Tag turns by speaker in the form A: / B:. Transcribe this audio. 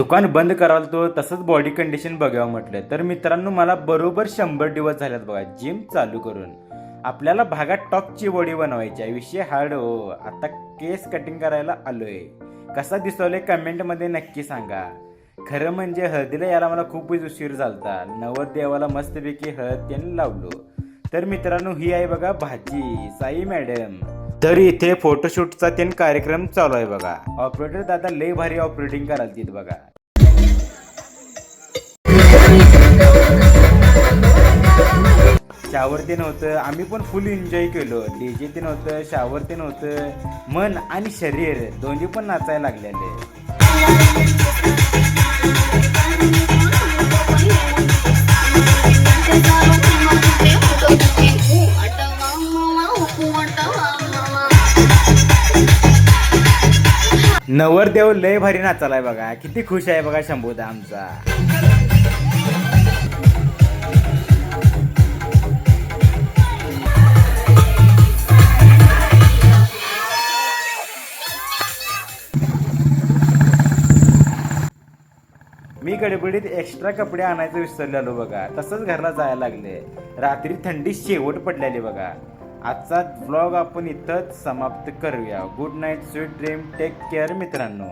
A: दुकान बंद कराल तो तसंच बॉडी कंडिशन बघावं म्हटलं तर मित्रांनो मला बरोबर 100 दिवस झाल्यात बघा जिम चालू करून. आपल्याला भागात टॉपची बॉडी बनवायची आहे. विषय हार्ड हो. आता केस कटिंग करायला आलोय. कसा दिसवले कमेंटमध्ये नक्की सांगा. खरं म्हणजे हळदीला याला मला खूपच उशीर झालता. नवरदेवाला मस्तपैकी हळद त्याने लावलो. तर मित्रांनो ही आहे बघा भाजी साई मॅडम. तर इथे फोटोशूटचा कार्यक्रम चालू आहे बघा. ऑपरेटर दादा लय भारी ऑपरेटिंग कराल बघा. शावर ते नव्हतं, आम्ही पण फुल एन्जॉय केलो. डीजे ते नव्हतं, शावर ते नव्हतं, मन आणि शरीर दोन्ही पण नाचायला लागलेले. नवरदेव लय भारी नाचालाय बघा. किती खुश आहे बघा शंभूदा आमचा. मी गडबडीत एक्स्ट्रा कपडे आणायचं विसरलेलो बघा. तसंच घरला जायला लागले. रात्री थंडी शेवट पडलेली बघा. आजचा व्लॉग आपण इथंच समाप्त करूया. Good night, sweet dream, take care मित्रांनो.